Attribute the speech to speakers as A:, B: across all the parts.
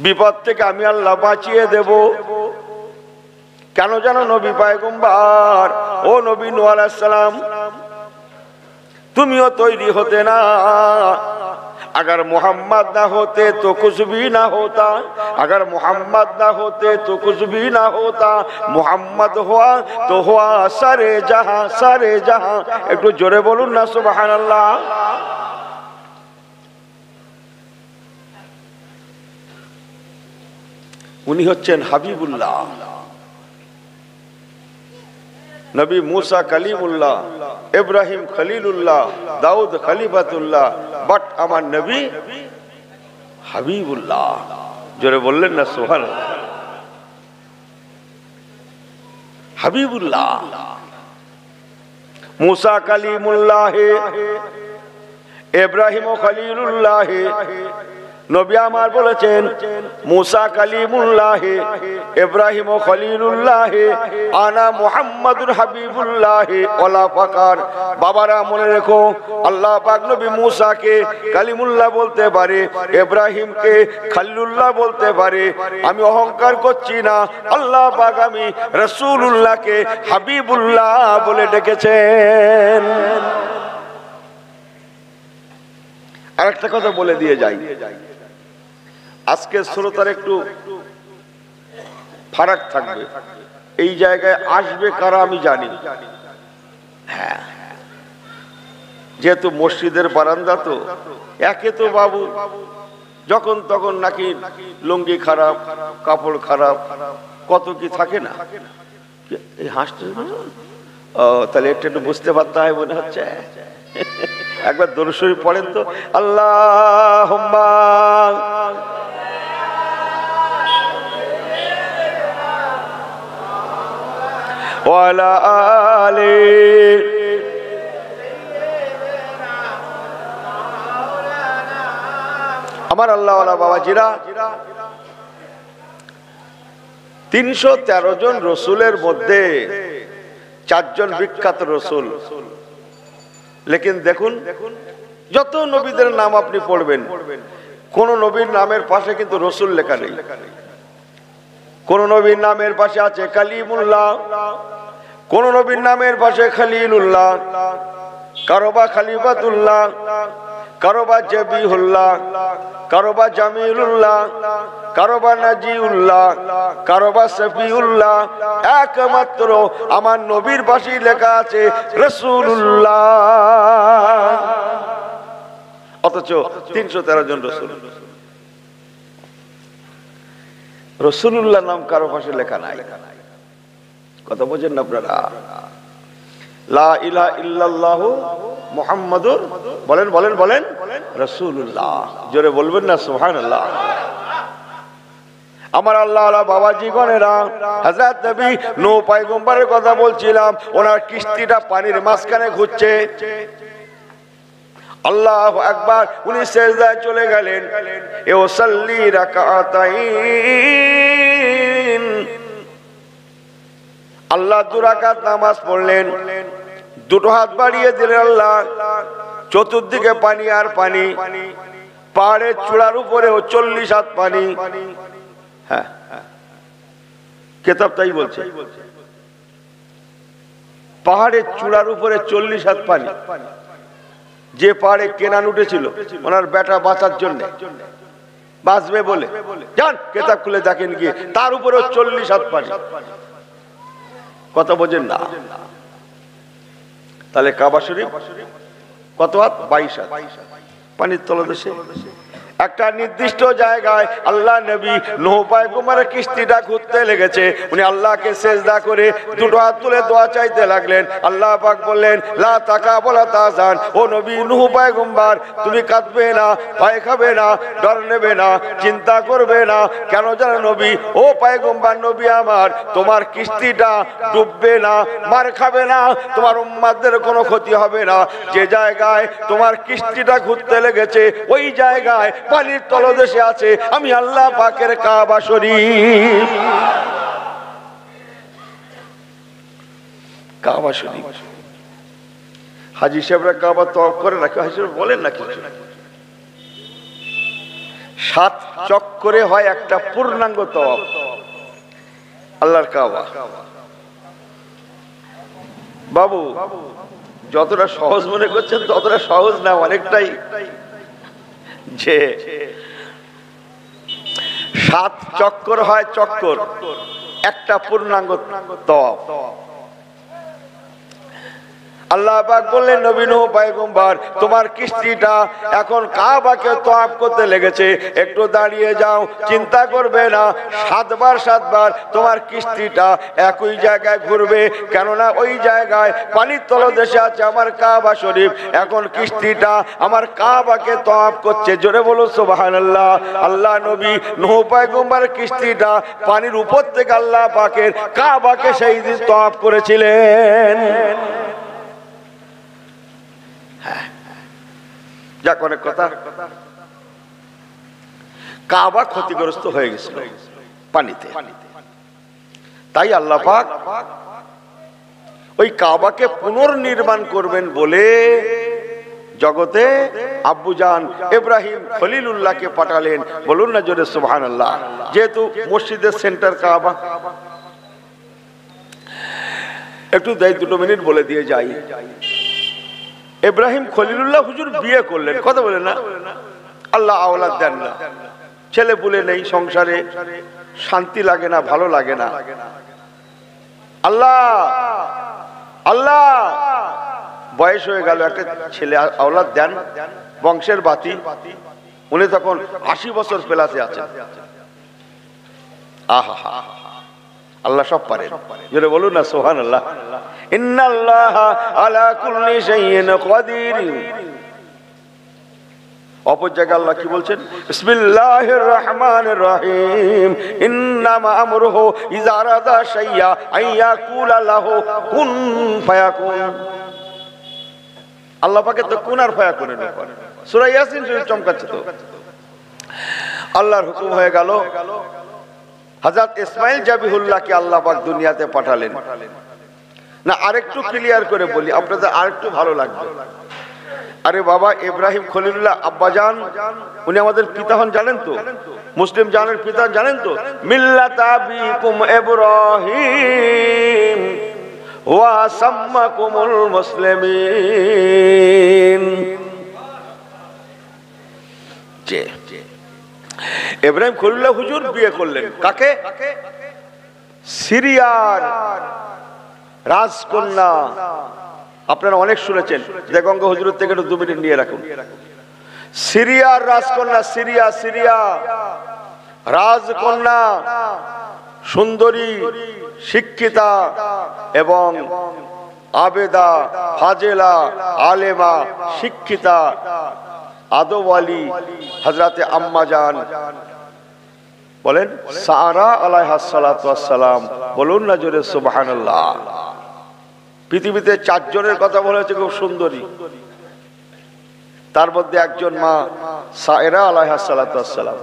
A: বিপদ থেকে আমি আল্লাহ বাঁচিয়ে দেব। কেন জানো নবী পয়গম্বর, ও নবী নূহ আলাইহিস সালাম, তুমিও তৈরি হতে না। अगर मोहम्मद ना होते तो कुछ भी ना होता, अगर मोहम्मद ना होते तो कुछ भी ना होता, मोहम्मद हुआ तो हुआ सारे जहां, सारे जहां। एक तो जोरे बोलूं ना सुभान अल्लाह। उन्हीं হচ্ছেন হাবিবুল্লাহ, नबी मूसा कलीमुल्लाह, इब्राहिम खलीलुल्लाह, दाऊद खलीफतुल्लाह, बट আমার नबी হাবিবুল্লাহ। জোরে বললেন না সুবহানাল্লাহ। হাবিবুল্লাহ, मूसा कलीमुल्लाह, इब्राहिम खलीलुल्लाह। নবী আমার বলেছেন मूसा कलीमुल्लाह, इब्राहिम खलीलुल्लाह, आना मुहम्मदुर हबीबुल्लाह ওয়ালা ফাকার। বাবারা মনে রেখো, আল্লাহ পাক নবী मूसाকে কালিমুল্লাহ বলতে পারে, ইব্রাহিমকে খলিলুল্লাহ বলতে পারে। আমি অহংকার করছি না, আল্লাহ পাক আমি রাসূলুল্লাহকে হাবিবুল্লাহ বলে ডেকেছেন। আরেকটা কথা বলে দিয়ে যাই, আজকে শ্রোতার একটু ফারাক থাকবে। এই জায়গায় আসবে কারা আমি জানি, হ্যাঁ, যেহেতু মসজিদের বারান্দা তো একে তো বাবু যখন তখন নাকি লুঙ্গি খারাপ, কাপড় খারাপ, কত কি থাকে না। এই হাসতে তাহলে একটু বুঝতে পারতে হয় মনে হচ্ছে। একবার দরুদ শরীফ পড়েন তো, আল্লাহুম্মা ওয়ালা আলি। আমার আল্লাহওয়ালা বাবাজিরা, 313 জন রসুলের মধ্যে 4 জন বিখ্যাত রসুল। লেকিন দেখুন, যত নবীদের নাম আপনি পড়বেন, কোন নবীর নামের পাশে কিন্তু রসুল লেখা নেই। কোন নবীর নামের পাশে আছে কালিমুল্লাহ, কোন নবীর নামের পাশে খলিলুল্লাহ, কারোবা খলিফাতুল্লাহ, কারোবা জবিহুল্লাহ, কারোবা জামিলুল্লাহ, কারোবা নাজিউল্লাহ, কারোবা সফিউল্লাহ। একমাত্র আমার নবীর পাশে লেখা আছে রাসূলুল্লাহ। অথচ 313 জন রসুল, রাসূলুল্লাহ নাম কারো পাশে লেখা নাই। কথা বোঝেন না আপনারা? লা ইলাহা ইল্লাল্লাহু মুহাম্মাদুর, বলেন বলেন বলেন, রাসূলুল্লাহ। জোরে বলবেন না সুবহানাল্লাহ। আমার আল্লাহওয়ালা বাবাজি গণেরা, হযরত নবী নূহ পয়গম্বরের কথা বলছিলাম। ওনার কিস্তিটা পানির মাঝখানে ঘুরছে। আল্লাহু আকবার, উনি সিজদায় চলে গেলেন। ইউসাল্লি রাকাতাইন, আল্লাহ 2 রাকাত নামাজ পড়লেন। 2 হাত বাড়িয়ে দিলেন আল্লাহ, চতুর্দিকে পানি আর পানি। পাহাড়ের চূড়ার উপরে 40 হাত পানি। হ্যাঁ, কিতাব তাই বলছে, পাহাড়ের চূড়ার উপরে 40 হাত পানি। যে পাহাড়ে কেনান উঠেছিল ওনার বেটা বাঁচার জন্য, বাঁচবে বলে, যান কিতাব খুলে দেখেন গিয়ে, তার উপরেও 40 হাত পানি। কথা বোঝেন না? তাহলে কাবা শরীফ কত হাত? 22 হাত পানির তলদেশে। একটা নির্দিষ্ট জায়গায় আল্লাহ নবী নূহ পয়গম্বরের কিস্তিটা ঘুরতে লেগেছে। উনি আল্লাহকে সিজদা করে 2 হাত তুলে দোয়া চাইতে লাগলেন। আল্লাহ পাক বললেন, লা তাকা ওয়ালা তাহজান, ও নবী নূহ পয়গম্বর, তুমি কাঁদবে না, ভয় খাবে না, ডর নেবে না, চিন্তা করবে না। কেন জানো নবী, ও পয়গম্বর নবী আমার, তোমার কিস্তিটা ডুববে না, মার খাবে না, তোমার উম্মতদের কোনো ক্ষতি হবে না। যে জায়গায় তোমার কিস্তিটা ঘুরতে লেগেছে ওই জায়গায় পানির তলদেশে আছে আমি আল্লাহ পাকের কাবা শরীফ। কাবা শরীফ হাজী সাহেবরা কাবা তওয়াফ করে নাকি? হাজী সাহেব বলেন না কিছু? 7 চক্করে হয় একটা পূর্ণাঙ্গ তওয়াফ আল্লাহর কাবা। বাবু যতটা সহজ মনে করছেন ততটা সহজ না, অনেকটাই। যে 7 চক্কর হয়, চক্কর একটা পূর্ণাঙ্গ তওয়াফ। আল্লাহ পাক বললেন, নবী নূহ পয়গম্বর, তোমার কিস্তিটা এখন কাবাকে তওয়াফ করতে লেগেছে, একটু দাঁড়িয়ে যাও, চিন্তা করবে না। 7 বার তোমার কিস্তিটা একই জায়গায় ঘুরবে, কেননা ওই জায়গায় পানির তলদেশে আছে আমার কাবা শরীফ। এখন কিস্তিটা আমার কাবাকে তওয়াফ করছে। জোরে বলো সুবহানাল্লাহ। আল্লাহ নবী নূহ পয়গম্বর কিস্তিটা পানির উপর থেকে আল্লাহ পাকের কাবাকে সেই দিন তওয়াফ করেছিলেন। যাক, অনেক কথা। কাবা ক্ষতিগ্রস্ত হয়ে গেছিল পানিতে, তাই আল্লাহ পাক ওই কাবাকে পুনর্নির্মাণ করবেন বলে জগতে আব্বুজান ইব্রাহিম খলিলুল্লাহকে পাঠালেন। বলুন না জোরে সুবহানাল্লাহ। যেহেতু মসজিদের সেন্টার কাবা, একটু 2 মিনিট বলে দিয়ে যাই। ইব্রাহিম খলিলুল্লাহ হুজুর বিয়ে করলেন, কথা বলেন না। আল্লাহ আওলাদ দেন না, ছেলে পুলে নেই, সংসারে শান্তি লাগে না, ভালো লাগে না। আল্লাহ আল্লাহ বয়স হয়ে গেল, একটা ছেলে আওলাদ দেন, বংশের বাতি। উনি তখন 80 বছর প্লাসে আছেন। আহা, আল্লাহ সব পারেন। জোরে বলুন না সুবহানাল্লাহ। ইন্নাল্লাহা আলা কুল্লি শাইইন কাদির। অপর জায়গায় আল্লাহ কি বলছেন? বিসমিল্লাহির রহমানির রহিম। ইন্নামা আমরুহু ইযা আরাদা শাইআ আইয়াকুলা লাহু কুন ফায়াকুন। আল্লাহ পাকের তো কুন আর ফায়াকুনের ব্যাপার। সূরা ইয়াসিন শরীফ চমকাচ্ছে তো। আল্লাহর হুকুম হয়ে গেল, হযরত ইসমাঈল জাবিহুল্লাহকে আল্লাহ পাক দুনিয়াতে পাঠালেন। না, আরেকটু ক্লিয়ার করে বলি, আপনাদের আরেকটু ভালো লাগবে। আরে বাবা, ইব্রাহিম খলিলুল্লাহ আব্বাজান, উনি আমাদের পিতা হন, জানেন তো? মুসলিম জানের পিতা জানেন তো? মিল্লাত আবিকুম ইব্রাহিম ওয়া সাম্মাকুমুল মুসলিমিন। যে ইব্রাহিম খলিলুল্লাহ হুজুর বিয়ে করলেন কাকে? সিরিয়ার রাজকন্যা। আপনারা অনেক শুনেছেন, যে গঙ্গা হুজুরের থেকে 2 মিনিট নিয়ে রাখুন। সিরিয়ার রাজকন্যা, সিরিয়া রাজকন্যা, সুন্দরী, শিক্ষিতা এবং আবেদা, ফাজেলা, আলেমা, শিক্ষিতা, আদওয়ালি হযরতে আম্মা জান বলেন সারা আলাইহাস সালাতু ওয়াস সালাম। বলুন না জোরে সুবহানাল্লাহ। পৃথিবীতে 4 জনের কথা বলা হয়েছে খুব সুন্দরী, তার মধ্যে একজন মা সায়রা আলাইহাস সালাতু ওয়াস সালাম।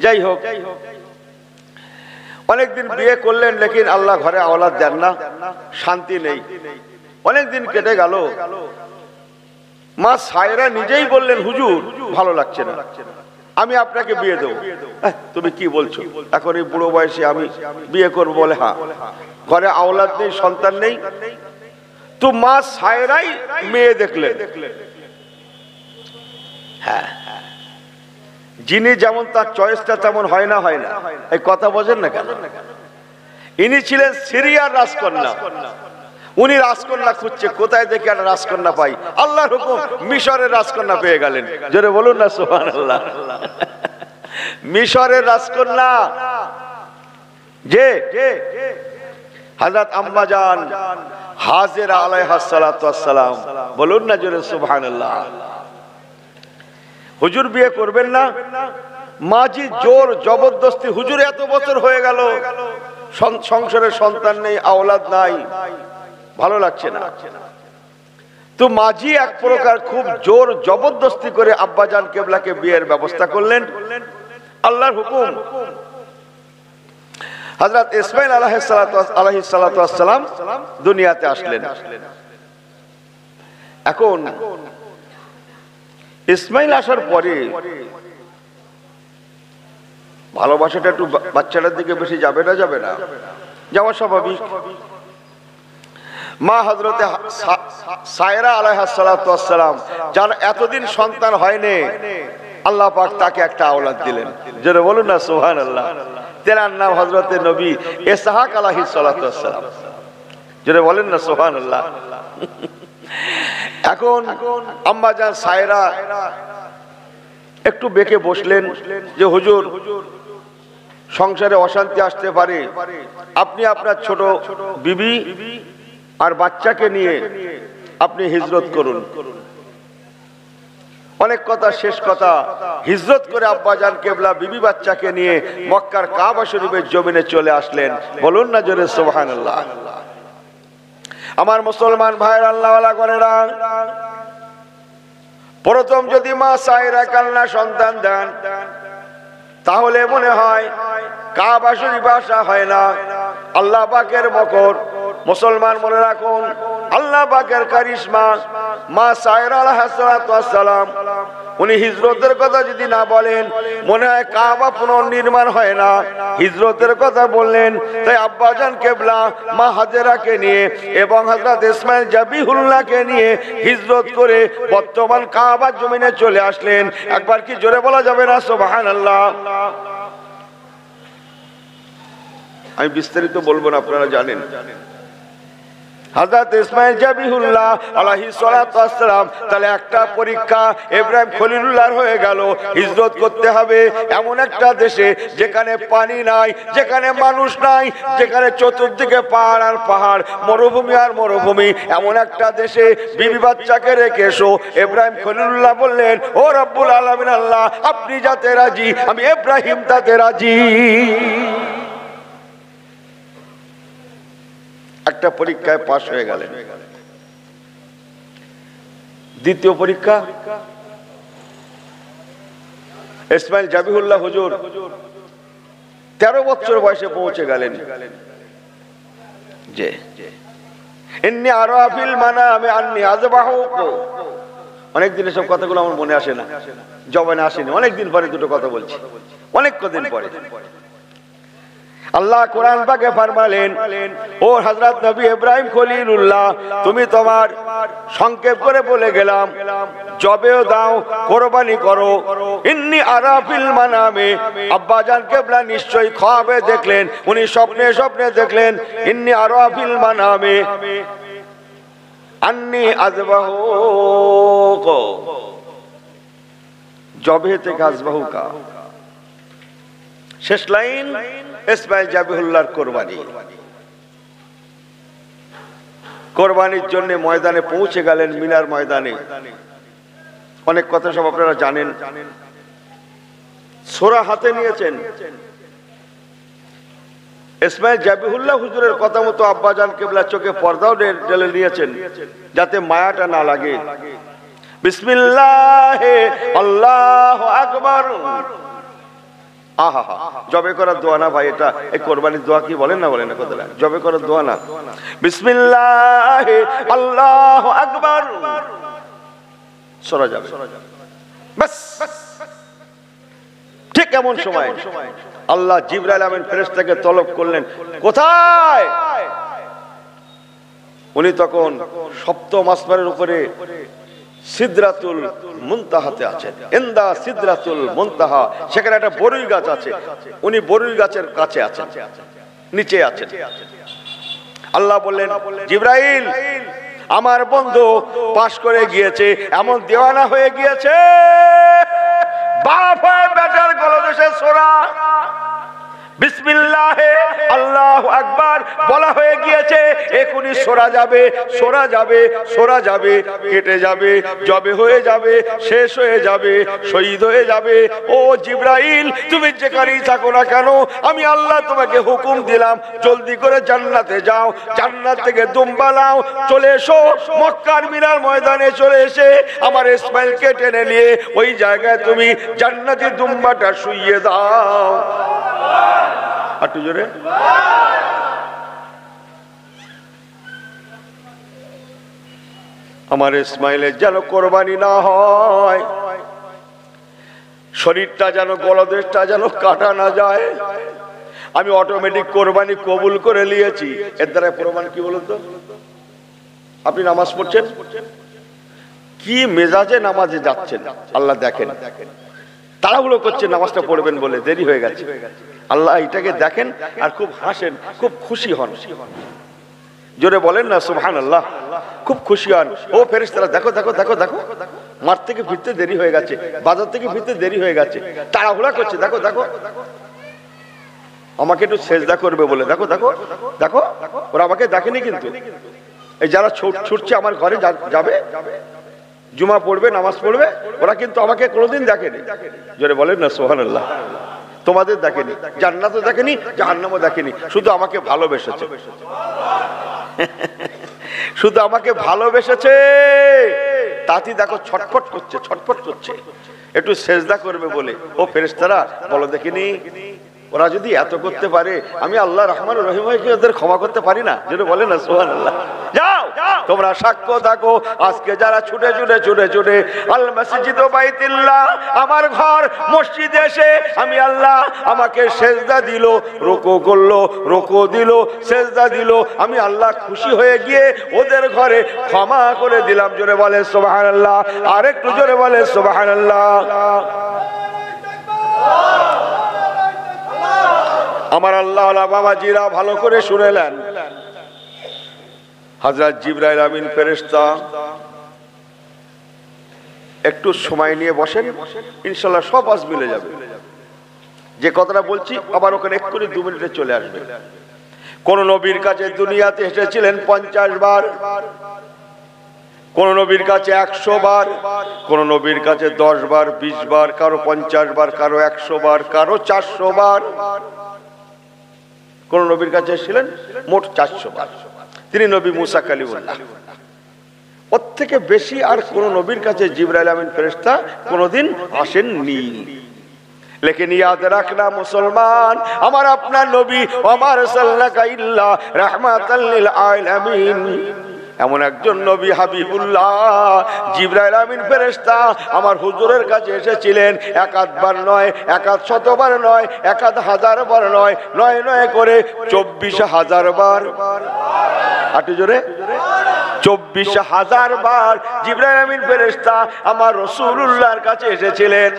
A: যাই হোক, অনেকদিন বিয়ে করলেন, লেকিন আল্লাহ ঘরে আওলাদ দেন না, শান্তি নেই। অনেকদিন কেটে গেল, মা সায়রা নিজেই বললেন, হুজুর ভালো লাগছে না, আমি আপনাকে বিয়ে দেবো। তুমি কি বলছো, এখন এই বুড়ো বয়সে আমি বিয়ে করবো? বলে হ্যাঁ, ঘরে আওলাদ নেই, সন্তান নেই। তো মা সায়রাই মেয়ে দেখলেন। হ্যাঁ, যিনি যেমন তার চয়েসটা তেমন হয় না, হয় না। এই কথা বোঝেন না কেন? ইনি ছিলেন সিরিয়ার রাজকন্যা। উনি রাজকন্যা খুঁজছে, কোথায় দেখে একটা রাজকন্যা পাই। আল্লাহর হুকুম, মিশরের রাজকন্যা পেয়ে গেলেন। জোরে বলুন না সুবহানাল্লাহ। মিশরের রাজকন্যা যে হযরত আম্মা জান হাজেরা আলাইহাস সালাতু ওয়াস সালাম। বলুন না জোরে সুবহানাল্লাহ। হুজুর বিয়ে করবেন না? মাঝি জোর জবরদস্তি, হুজুর এত বছর হয়ে গেল, সংসারে সন্তান নেই, আওলাদ নাই, ভালো লাগছে না। তো মাঝি এক প্রকার খুব জোর জবরদস্তি করে আব্বাজান কেবলাকে বিয়ের ব্যবস্থা করলেন। আল্লাহর হুকুম, হযরত ইসমাঈল আলাইহিস সালাতু ওয়াস সালাম দুনিয়াতে আসলেন। এখন ইসমাঈল আসার পরে ভালোবাসাটা একটু বাচ্চাটার দিকে বেশি যাবে না? যাবে না? যাওয়া স্বাভাবিক। মা হযরতে সায়রা আলাইহিস সালাতু ওয়াস সালাম, যার এতদিন সন্তান হয়নি, আল্লাহ পাক তাকে একটা আওলাদ দিলেন। জোরে বলুন না সুবহানাল্লাহ। তেনার নাম হযরতে নবী ইসহাক আলাইহিস সালাতু ওয়াস সালাম। জোরে বলেন না সুবহানাল্লাহ। এখন আম্মা জান সায়রা একটু বেঁকে বসলেন যে হুজুর, সংসারে অশান্তি আসতে পারে, আপনি আপনার ছোট বিবি আর বাচ্চাকে নিয়ে আপনি হিজরত করুন। অনেক কথা, শেষ কথা, হিজরত করে আব্বাজান কেবলা বিবি বাচ্চাকে নিয়ে মক্কার কাবা শরীফের জমিনে চলে আসলেন। বলুন না জোরে সুবহানাল্লাহ। আমার মুসলমান ভাইয়ের আল্লাহওয়ালা করেরা, প্রথম যদি মা সায়রা কান্না সন্তান দেন, তাহলে মনে হয় কাবা শরীফ আসা হয় না। আল্লাহ পাকের মকর, মুসলমান মনে রাখুন, আল্লাহ পাকের কারিশমা। মা সায়রা আলাইহিস সালাতু ওয়াস সালাম উনি হিজরতের কথা যদি না বলেন, মনে হয় কাবা পুনর্নির্মাণ হয় না। হিজরতের কথা বললেন, তাই আব্বাজান কেবলা মা হাজেরাকে নিয়ে এবং হযরত ইসমাইল জাবিহুল্লাহকে নিয়ে হিজরত করে বর্তমান কাবার জমিনে চলে আসলেন। একবার কি জোরে বলা যাবে না সুবহানাল্লাহ? আমি বিস্তারিত বলবো না, আপনারা জানেন। হযরত ইসমাইল জাবিহুল্লাহ আলাইহিস সালাতু ওয়াস সালাম, তাহলে একটা পরীক্ষা ইব্রাহিম খলিলুল্লাহর হয়ে গেল। হিজরত করতে হবে এমন একটা দেশে যেখানে পানি নাই, যেখানে মানুষ নাই, যেখানে চতুর্দিকে পাহাড় আর পাহাড়, মরুভূমি আর মরুভূমি, এমন একটা দেশে বিবি বাচ্চাকে রেখে এসো। ইব্রাহিম খলিলুল্লাহ বললেন, ও রব্বুল আলামিন আল্লাহ, আপনি যাতে রাজি, আমি ইব্রাহিম তাতে রাজি। একটা পরীক্ষায় পাশ হয়ে গেলেন। দ্বিতীয় পরীক্ষা, ইসমাইল জাবিহুল্লাহ হুজুর 13 বছর বয়সে পৌঁছে গেলেন। যে ইন্নী আরা ফিল মানামি আন্নী আযবাহুকু। অনেকদিন এসব কথাগুলো আমার মনে আসে না, জবানে আসেনি, অনেকদিন পরে দুটো কথা বলছি, অনেক কদিন পরে। আল্লাহ কোরআন পাকে ফরমালেন, ও হযরত নবী ইব্রাহিম খলিলুল্লাহ, তুমি তোমার সংক্ষেপ করে বলে গেলাম, জবেও দাও, কুরবানি করো। ইন্নী আরা ফিল মানামে, আব্বাজান কেবলা নিশ্চয়ই খ্বাবে দেখলেন, উনি স্বপ্নে স্বপ্নে দেখলেন, ইন্নী আরা ফিল মানামে আন্নী আযবাহুকা, জবে থেকে আযবাহুকা। শেষ লাইন ইসমাইল জাবিহুল্লাহর কোরবানি। কোরবানির জন্য ময়দানে পৌঁছে গেলেন, মিনার ময়দানে। অনেক কথা সব আপনারা জানেন। ছোরা হাতে নিয়েছেন। ইসমাইল জাবিহুল্লাহ হুজুরের কথা মতো আব্বাজান কেবলা চোখে পর্দাও ঢেলে নিয়েছেন, যাতে মায়াটা না লাগে। বিসমিল্লাহে আল্লাহু আকবার। আহা, জবে করার দোয়া না ভাই, এটা এই কোরবানির দোয়া কি বলেন না? বলেন না কথাটা, জবে করার দোয়া না। বিসমিল্লাহে আল্লাহু আকবার, সরা যাবে বাস। ঠিক এমন সময় আল্লাহ জিবরাইল আমিন ফেরেশতাকে তলব করলেন, কোথায়? উনি তখন সপ্তম আসমানের উপরে সিদরাতুল মুনতাহাতে আছেন। ইনদা সিদরাতুল মুনতাহা, সেখানে একটা বরই গাছ আছে, উনি বরই গাছের কাছে আছেন, নিচে আছেন। আল্লাহ বললেন, জিবরাইল, আমার বন্ধু পাশ করে গিয়েছে, এমন দেওয়ানা হয়ে গিয়েছে, বাপ হয়ে বেটার গলদেশে ছোরা বিসমিল্লাহে আল্লাহু আকবার বলা হয়ে গিয়েছে, এখনই সরা যাবে, সরা যাবে, সরা যাবে, কেটে যাবে, জবে হয়ে যাবে, শেষ হয়ে যাবে, শহীদ হয়ে যাবে। ও জিবরাইল, তুমি যেখানেই থাকো না কেন, আমি আল্লাহ তোমাকে হুকুম দিলাম, জলদি করে জান্নাতে যাও, জান্নাত থেকে দুম্বা নাও, চলে এসো মক্কার মিনার ময়দানে। চলে এসে আমার ইসমাইলকে টেনে নিয়ে ওই জায়গায় তুমি জান্নাতি দুম্বাটা শুইয়ে দাও। একটু জোরে। আমার ইসমাইলের যেন কোরবানি না হয়, শরীরটা যেন গলদেশটা যেন কাটা না যায়। আমি অটোমেটিক কোরবানি কবুল করে নিয়েছি। এর দ্বারা প্রমাণ কি বলুন তো? আপনি নামাজ পড়ছেন, কি মেজাজে নামাজে যাচ্ছেন আল্লাহ দেখেন। তাড়াহুড়ো করছেন নামাজটা পড়বেন বলে, দেরি হয়ে গেছে। আল্লাহ এটাকে দেখেন আর খুব হাসেন, খুব খুশি হন। জোরে বলেন না সুবহানাল্লাহ। খুব খুশি হন। ও ফেরেশতারা দেখো দেখো দেখো দেখো, মাঠ থেকে ফিরতে দেরি হয়ে গেছে, বাজার থেকে ফিরতে দেরি হয়ে গেছে, তাড়াহুড়া করছে, দেখো দেখো আমাকে একটু সেজদা করবে বলে, দেখো দেখো দেখো। ওরা আমাকে দেখেনি কিন্তু, এই যারা ছুটছে আমার ঘরে যাবে, জুমা পড়বে, নামাজ পড়বে, ওরা কিন্তু আমাকে কোনোদিন দেখেনি। জোরে বলেন না সুবহানাল্লাহ। তোমাদের দেখেনি, জান্নাতও দেখেনি, জাহান্নামও দেখেনি, শুধু আমাকে ভালোবেসেছে। শুধু আমাকে ভালোবেসেছে, তাতি দেখো ছটফট করছে, ছটফট করছে একটু সেজদা করবে বলে। ও ফেরেশতারা বলো দেখিনি, ওরা যদি এত করতে পারে, আমি আল্লাহ রহমান রহিম কি ওদের ক্ষমা করতে পারি না? যেটা বলে না সুবহানাল্লাহ। যাও তোমরা সাক্ষ্য থাকো, আজকে যারা ছুটে ছুটে ছুটে ছুটে আল মসজিদ বাইতুল্লাহ, আমার ঘর মসজিদে এসে আমি আল্লাহ আমাকে সেজদা দিল, রুকু করলো, রুকু দিল, সেজদা দিল, আমি আল্লাহ খুশি হয়ে গিয়ে ওদের ঘরে ক্ষমা করে দিলাম। জোরে বলে সুবহানাল্লাহ। আর একটু জোরে বলে সুবহানাল্লাহ। আমার আল্লাহ বাবাজিরা ভালো করে শুনেলেন, হযরত জিবরাইল আমিন ফেরেশতা একটু সময় নিয়ে বসেন, ইনশাআল্লাহ সব আজ মিলে যাবে। যে কথাটা বলছি আবার ওখানে এক্ষুনি 2 মিনিটে চলে আসবে। কোন নবীর কাছে দুনিয়াতে এসেছিলেন 50 বার, কোন নবীর কাছে 100 বার, কোন নবীর কাছে 10 বার, 20 বার, কারো 50 বার, কারো 100 বার, কারো 400 বার। কোন নবীর কাছে এসেছিলেন মোট 400 বার। তিনি নবী মুসা কালিমুল্লাহ। ওর থেকে বেশি আর কোন নবীর কাছে জিবরাইল আমিন ফেরেশতা কোনদিন আসেননি। লেকিন ইয়াদ রাখনা মুসলমান, আমার আপনার নবী ওমা আরসালনাকা ইল্লা রাহমাতাল লিল আলামিন, এমন একজন নবী হাবিবুল্লাহ জিবরাইল আমিন ফেরেশতা আমার হুজুরের কাছে এসেছিলেন। 1-বার নয়, 1-শতবার নয়, 1-1000 বার নয়, 9 করে 24,000 বার। আটু জোরে 24,000 বার জিবরাইল আমিন ফেরেশতা আমার রাসূলুল্লাহর কাছে এসেছিলেন।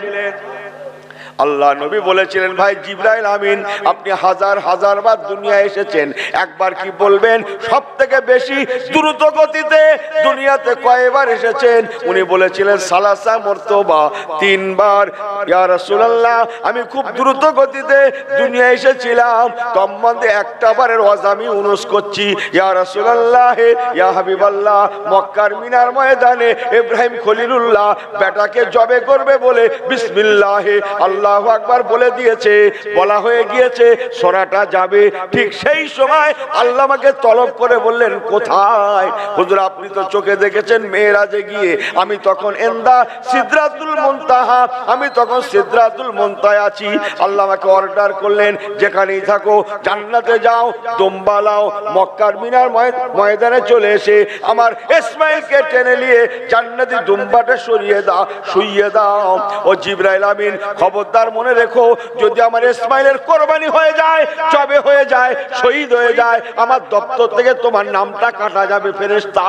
A: আল্লাহ নবী বলেছিলেন, ভাই জিবরাইল আমিন আপনি 1000 বার দুনিয়ায় এসেছেন, একবার কি বলবেন সব থেকে বেশি দ্রুত গতিতে দুনিয়াতে কয়বার এসেছেন? উনি বলেছিলেন সালাসা মর্তবা, 3 বার। ইয়া রাসূলুল্লাহ আমি খুব দ্রুত গতিতে দুনিয়ায় এসেছিলাম, তন্মধ্যে একটা বারের ওয়াজ আমি উনুস করছি। ইয়া রাসূলুল্লাহ ইয়া হাবিবাল্লাহ, মক্কার মিনার ময়দানে ইব্রাহিম খলিলুল্লাহ বেটাকে জবে করবে বলে বিসমিল্লাহ আল্লাহু আকবার বলে দিয়েছে, বলা হয়ে গিয়েছে সূরাটা যাবে। ঠিক সেই সময় আল্লাহ আমাকে তলব করে বললেন কোথায়? হুজুর আপনি তো চোখে দেখেছেন মেরাজে গিয়ে, আমি তখন ইনদা সিদরাতুল মুনতাহা, আমি তখন সিদরাতুল মুনতাহায় আছি। আল্লাহ আমাকে অর্ডার করলেন যেখানেই থাকো জান্নাতে যাও, দুম্বা লাও, মক্কার মিনার ময়দানে চলে এসে আমার ইসমাইলকে টেনে নিয়ে জান্নাতি দুম্বাটা সরিয়ে দাও, শুইয়ে দাও। ও জিবরাইল আমিন খবরদার মনে রেখো, যদি আমার ইসমাইলের কোরবানি হয়ে যায়, জবে হয়ে যায়, শহীদ হয়ে যায়, আমার দপ্তর থেকে তোমার নামটা কাটা যাবে ফেরেশতা,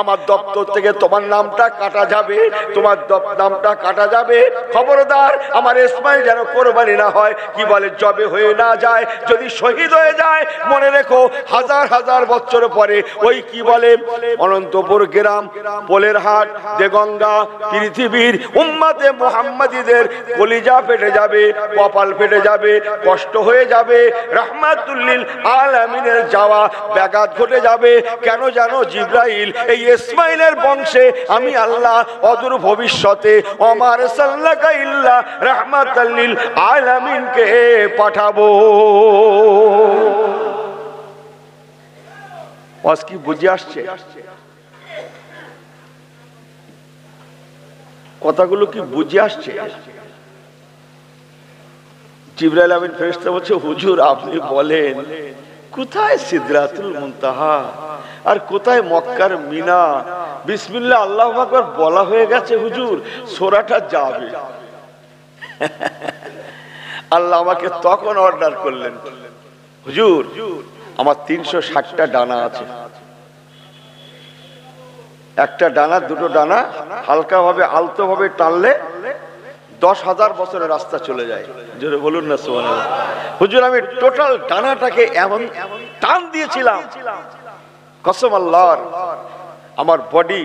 A: আমার দপ্তর থেকে তোমার নামটা কাটা যাবে, তোমার নামটা কাটা যাবে। খবরদার আমার ইসমাইল যেন কোরবানি না হয়, কি বলে জবে হয়ে না যায়, যদি শহীদ হয়ে যায়, মনে রেখো 1000 বছর পরে ওই কি বলে অনন্তপুর গ্রাম, পোলের হাট, দেগঙ্গা পৃথিবীর উম্মতে মুহাম্মাদীদের কলিজা ফেটে যাবে, কপাল ফেটে যাবে, কষ্ট হয়ে যাবে, রাহমাতুল লিল আলামিনের যাওয়া ব্যাঘাত ঘটে যাবে। কেন জানো? জিবরাইল এই ইসমাইলের বংশে আমি আল্লাহ অদূর ভবিষ্যতে ওমা আরসালনাকা ইল্লা রাহমাতাল লিল আলামিনকে পাঠাবো। আজ কি বুঝে আসছে? কথাগুলো কি বুঝে আসছে? জিবরাইল আমিন ফেরেশতা বলছে হুজুর আপনি বলেন কোথায় সিদরাতুল মুনতাহা আর কোথায় মক্কার মিনা? বিসমিল্লাহ আল্লাহু আকবার বলা হয়ে গেছে হুজুর, সূরাটা যাবে। আল্লাহ আমাকে তখন অর্ডার করলেন, হুজুর আমার 360টা ডানা আছে, একটা ডানা দুটো ডানা হালকা ভাবে আলতো ভাবে টানলে 10,000 বছরের রাস্তা চলে যায়। জোরে বলুন না সুবহানাল্লাহ। হুজুর আমি টোটাল ডানাটাকে এমন টান দিয়েছিলাম, কসম আল্লাহর, আমার বডি,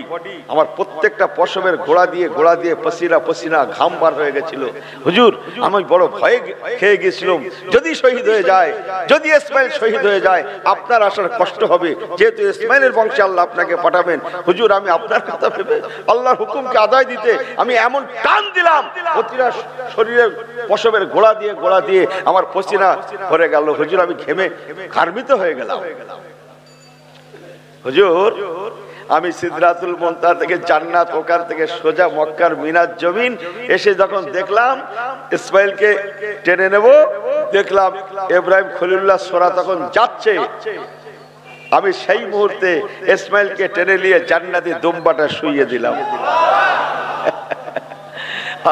A: আমার প্রত্যেকটা পশমের গোড়া দিয়ে পসিনা পসিনা ঘাম বার হয়ে গেছিল। হুজুর আমি বড় ভয়ে খেয়ে গেছিলাম, যদি শহীদ হয়ে যায়, যদি ইসমাইল শহীদ হয়ে যায় আপনার আসার কষ্ট হবে, যেহেতু ইসমাইলের বংশে আল্লাহ আপনাকে পাঠাবেন। হুজুর আমি আপনার কথা ভেবে আল্লাহর হুকুমকে আদায় দিতে আমি এমন টান দিলাম, প্রতিটা শরীরের পশমের গোড়া দিয়ে আমার পসিনা ভরে গেল। হুজুর আমি ঘেমে ঘার্মিত হয়ে গেলাম। হুজুর আমি সিদরাতুল মুনতাহা থেকে জান্নাত, ওখান থেকে সোজা মক্কার মিনার জমিন এসে যখন দেখলাম ইসমাইলকে টেনে নেব, দেখলাম ইব্রাহিম খলিলুল্লাহ সোরা তখন যাচ্ছে, আমি সেই মুহূর্তে ইসমাইলকে টেনে নিয়ে জান্নাতি দুম্বাটা শুইয়ে দিলাম।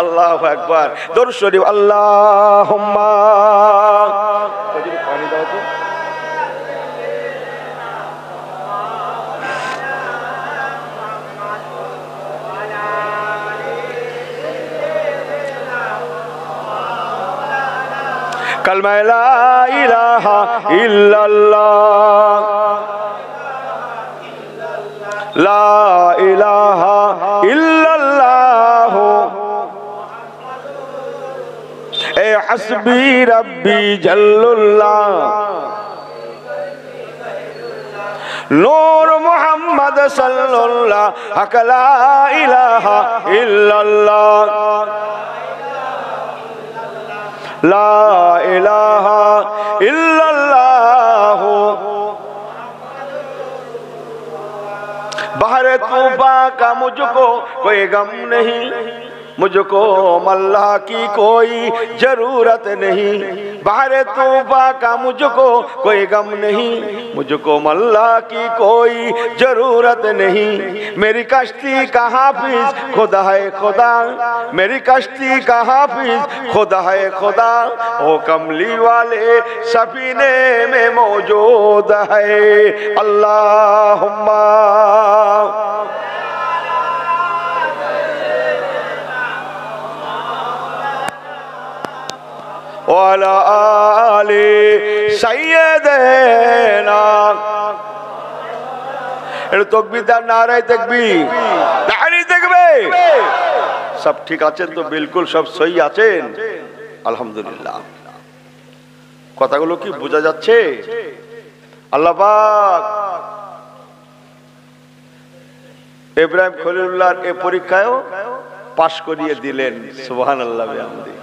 A: আল্লাহু আকবার, দরুদ শরীফ। আল্লাহুম্মা পানি দাও তো। কালমা লা ইলাহা ইল্লাল্লাহ, লা ইলাহা ইল্লাল্লাহ, এ হাসবি রাব্বি জাল্লুল্লাহ, নূর মুহাম্মদ সাল্লাল্লাহু লা ইলাহা ইল্লাল্লাহ, লা ইলাহা ইল্লাল্লাহ, বাহরে तौबा का मुझको कोई गम नहीं, मुझको अल्लाह की कोई जरूरत नहीं, बाहरे तौबा का मुझको कोई गम नहीं, मुझको अल्लाह की कोई जरूरत नहीं, मेरी कश्ती का हाफिज खुदा है खुदा, मेरी कश्ती का हाफिज खुदा है खुदा, वो कमली वाले सफीने में मौजूद है। अल्लाहुम्मा ওয়ালা আলি সাইয়্যিদিনা। এর তাকবীর দাও, নারে তাকবীর, নারে তাকবীর। সব ঠিক আছেন তো? বিলকুল সব সহি আছেন? আলহামদুলিল্লাহ। কথাগুলো কি বোঝা যাচ্ছে? আল্লাহ পাক ইব্রাহিম খলিলুল্লাহর এই পরীক্ষায়ও পাশ করিয়ে দিলেন। সুবহানাল্লাহ বিহামদি।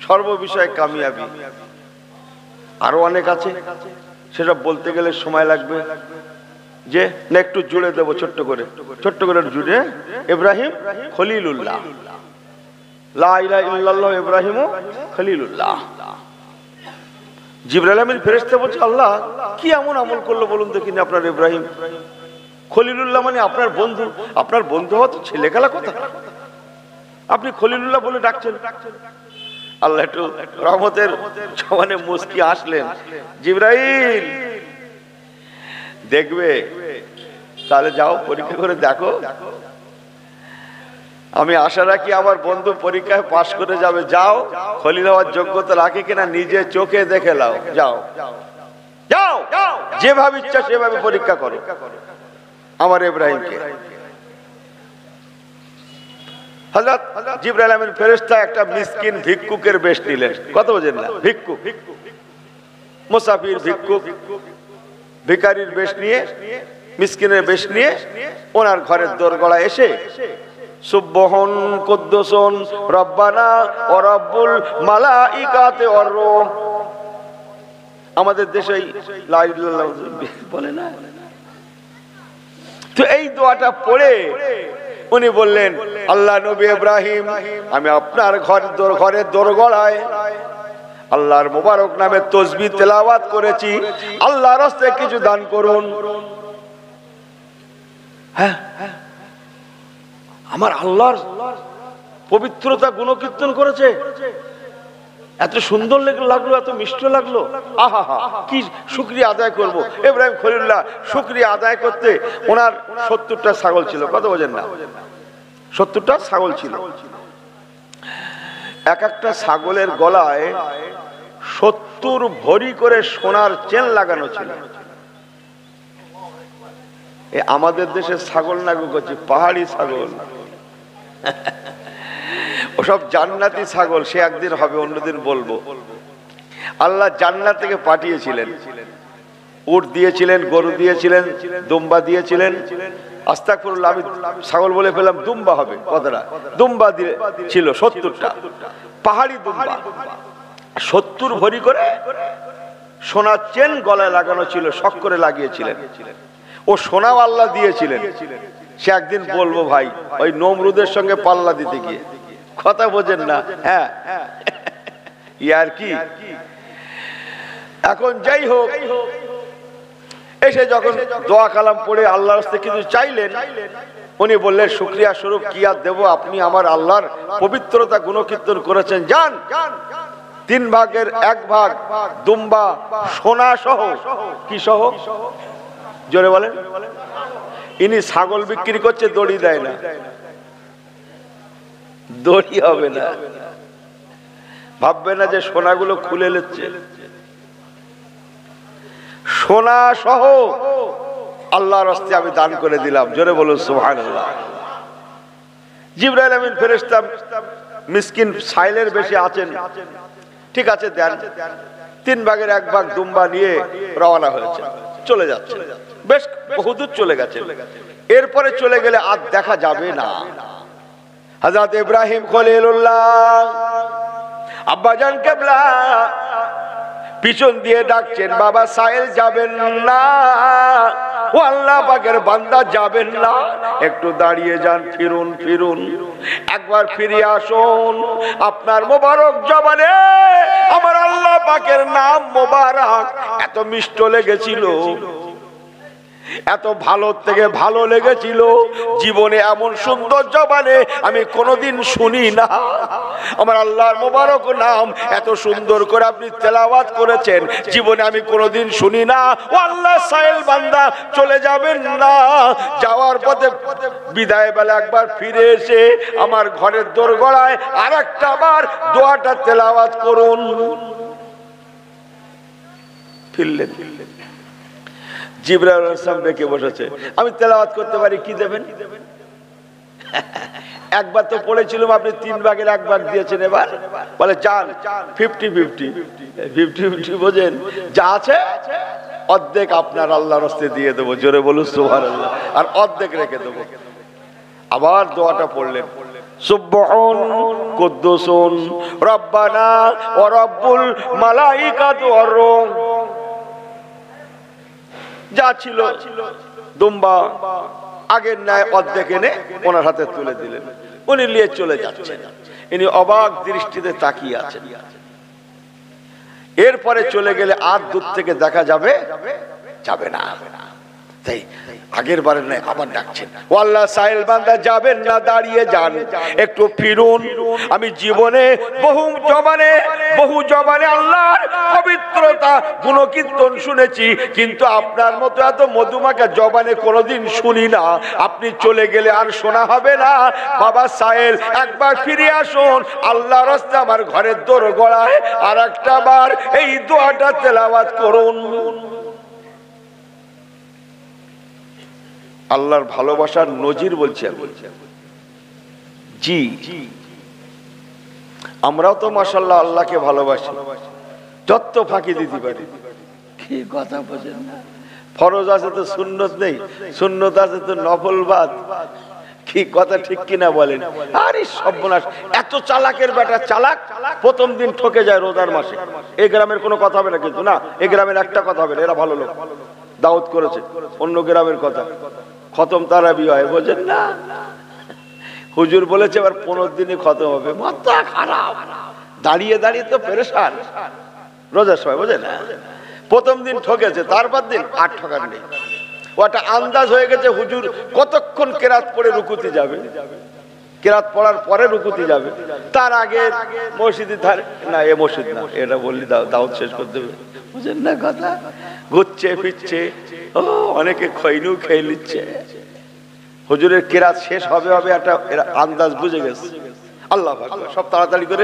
A: সর্ব বিষয়ে কামিয়াবি। আরো অনেক আছে, সেটা বলতে গেলে সময় লাগবে। যে না একটু জুড়ে দেবো ছোট্ট করে জুড়ে। ইব্রাহিম খলিলুল্লাহ, লা ইলাহা ইল্লাল্লাহ ইব্রাহিম খলিলুল্লাহ। জিবরাইল আমিন ফেরেশতা বলছে, আল্লাহ কি এমন আমল করলো বলুন দেখিনি আপনার ইব্রাহিম খলিলুল্লাহ, মানে আপনার বন্ধু। আপনার বন্ধু হওয়া তো ছেলে খেলা কথা, আপনি খলিলুল্লাহ বলে ডাকছেন। আল্লাহ একটু রহমতের জবানে মুস্কি আসলেন, জিবরাইল দেখবে তাহলে যাও পরীক্ষা করে দেখো। আমি আশা রাখি আমার বন্ধু পরীক্ষায় পাশ করে যাবে। যাও, খলিল হওয়ার যোগ্যতা রাখে কিনা নিজে চোখে দেখে নাও। যাও যাও, যেভাবে ইচ্ছা সেভাবে পরীক্ষা করো আমার ইব্রাহিমকে। হযরত জিবরাইল আমিন ফেরেশতা একটা মিসকিন ভিক্ষুকের বেশ নিলেন। কত বোঝেন না? ভিক্ষুক, মুসাফির ভিক্ষুক, ভিখারির বেশ নিয়ে, মিসকিনের বেশ নিয়ে ওনার ঘরের দোরগোড়ায় এসে সুবহান কুদ্দুসুন রব্বানা ওয়া রাব্বুল মালাইকাতি ওয়ার রূহ। আমাদের দেশে লা ইলাহা ইল্লাল্লাহ বলে না, তো এই দোয়াটা পড়ে উনি বললেন, আল্লাহ নবী ইব্রাহিম, আমি আপনার ঘরের দোরগোড়ায় আল্লাহর মোবারক নামে তাসবিহ তেলাওয়াত করেছি, আল্লাহর রাস্তায় কিছু দান করুন। হ্যাঁ, আমার আল্লাহর পবিত্রতা গুণকীর্তন করেছে, এত সুন্দর লাগলো, এত মিষ্টি লাগলো, আহা হা, কি শুকরিয়া আদায় করব। ইব্রাহিম খলিলুল্লাহ শুকরিয়া আদায় করতে ওনার 70টা ছাগল ছিল। কত বোঝেন না? 70টা ছাগল ছিল। এক একটা ছাগলের গলায় 70 ভরি করে সোনার চেন লাগানো ছিল। আমাদের দেশের ছাগল না গো, করছি পাহাড়ি ছাগল, ওসব জান্নাতি ছাগল। সে একদিন হবে, অন্যদিন বলবো। আল্লাহ জান্নাত থেকে পাঠিয়েছিলেন, উট দিয়েছিলেন, গরু দিয়েছিলেন, দুম্বা দিয়েছিলেন। আস্তাগফিরুল্লাহ, আমি ছাগল বলে ফেললাম, দুম্বা হবে কথাটা। দুম্বা ছিল 70টা, পাহাড়ি দুম্বা। 70 ভরি করে সোনার চেন গলায় লাগানো ছিল, শখ করে লাগিয়েছিলেন। ও সোনাও আল্লাহ দিয়েছিলেন। সে একদিন বলবো ভাই, ওই নমরুদের সঙ্গে পাল্লা দিতে গিয়ে। কথা বোঝেন না? হ্যাঁ, ইয়ার কি। এখন যাই হোক, এসে যখন দোয়া কালাম পড়ে আল্লাহর রাস্তায় কিছু চাইলেন, উনি বললেন শুকরিয়া স্বরূপ কি আর দেবো, আপনি আমার আল্লাহর পবিত্রতা গুণকীর্তন করেছেন, যান 3 ভাগের 1 ভাগ দুম্বা সোনা সহ। কি সহ? জোরে বলেন। ইনি ছাগল বিক্রি করছে, দড়ি দেয় না, দড়ি হবে না। ভাববে না যে সোনাগুলো খুলে নিচ্ছে, সোনা সহ আল্লাহর রাস্তায় আমি দান করে দিলাম। জোরে বলুন সুবহানাল্লাহ। জিবরাইল আমিন ফেরেশতা মিসকিন সাইলের বেশি আছেন, ঠিক আছে দেন। 3 ভাগের 1 ভাগ দুম্বা নিয়ে রওনা হয়েছে, চলে যাচ্ছে। বেশ বহুদূর চলে গেছে। এরপরে চলে গেলে আর দেখা যাবে না। হযরত ইব্রাহিম খলিলুল্লাহ আব্বাজান কিবলা পিছন দিয়ে ডাকছেন, বাবা সাইল যাবেন না, ও আল্লাহ পাকের বান্দা যাবেন না, একটু দাঁড়িয়ে যান, ফিরুন ফিরুন, একবার ফিরে আসুন। আপনার মোবারক জবানে আমার আল্লাহ পাকের নাম মোবারক এত মিষ্ট লেগেছিল, এত ভালো থেকে ভালো লেগেছিল, জীবনে এমন সুন্দর জবানে আমি কোনোদিন শুনি না। আমার আল্লাহর মোবারক নাম এত সুন্দর করে আপনি তেলাওয়াত করেছেন, জীবনে আমি কোনোদিন শুনি না। ও আল্লাহ, সাইল বান্দা চলে যাবেন না, যাওয়ার পথে বিদায় বেলা একবার ফিরে এসে আমার ঘরের দোরগোড়ায় আর একটা বার দোয়াটা তেলাওয়াত করুন। ফিরলেন, জিবরাইল আলাইহিস সালাম ডেকে বসেছে, আমি তেলাওয়াত করতে পারি, কি দেবেন? একবার তো পড়েছিলাম, আপনি 3 ভাগের 1 ভাগ দিয়েছেন, এবার বলে যান 50-50 বোঝেন, যা আছে অর্ধেক আপনার আল্লাহর রাস্তায় দিয়ে দেবো। জোরে বলুন সুবহানাল্লাহ। আর অর্ধেক রেখে দেবো। আবার দোয়াটা পড়লেন, সুবহান কুদ্দুসুন রব্বানা ওয়া রব্বুল মালাইকাতু ওয়ার রূহ। যা ছিল দুম্বা আগের ন্যায় অর্ধেক এনে ওনার হাতে তুলে দিলেন, উনি নিয়ে চলে যাচ্ছেন। ইনি অবাক দৃষ্টিতে তাকিয়ে আছেন। এরপরে চলে গেলে আর দূর থেকে দেখা যাবে যাবে না। তাই আগের বারে নয়, আবার ডাকছেন, ও আল্লাহ, সাইল বান্দা যাবেন না, দাঁড়িয়ে যান, একটু ফিরুন। আমি জীবনে বহু জবানে আল্লাহর পবিত্রতা গুণকীর্তন শুনেছি, কিন্তু আপনার মতো এত মধুমাখা জবানে কোনোদিন শুনি না। আপনি চলে গেলে আর শোনা হবে না। বাবা সাইল, একবার ফিরে আসুন, আল্লাহর রাস্তায় আমার ঘরের দোরগোড়ায় আর একটা বার এই দোয়াটা তেলাওয়াত করুন। আল্লাহর ভালোবাসার নজির বলছি আমি। জি, আমরাও তো মাশাআল্লাহ আল্লাহকে ভালোবাসি, যত ফাঁকি দিতে পারি। কি কথা বোঝেন না? ফরজ আছে তো সুন্নত নেই, সুন্নত আছে তো নফল বাদ। কি কথা ঠিক কিনা বলেন? আরে সর্বনাশ, এত চালাকের বেটা চালাক, প্রথম দিন ঠকে যায় রোজার মাসে। এই গ্রামের কোনো কথা হবে না, কিন্তু না, এই গ্রামের একটা কথা হবে না, এরা ভালো লোক, দাওয়াত করেছে। অন্য গ্রামের কথা, খতম তারাবি হয়, বোঝেন না? হুজুর বলেছে এবার 15 দিনে খতম হবে। মাথা খারাপ, দাঁড়িয়ে দাঁড়িয়ে তো পেরেশান রোজার সময়, বোঝেন না? প্রথম দিন ঠকেছে, তারপর দিন আর ঠকার নেই। ওটা আন্দাজ হয়ে গেছে হুজুর কতক্ষণ কেরাত পড়ে রুকুতে যাবে। কেরাত পড়ার পরে রুকুতে যাবে, তার আগে মসজিদের ধারে না, এ মসজিদ না, এটা বললি দাওয়াত শেষ করে দেবে, বুঝেন না কথা? ঘুরছে ফিরছে, ও অনেকে খৈনু খেয়ে নিচ্ছে। হুজুরের কেরাত শেষ হবে একটা আন্দাজ বুঝে গেছে। আল্লাহ আকবার, সব তাড়াতাড়ি করে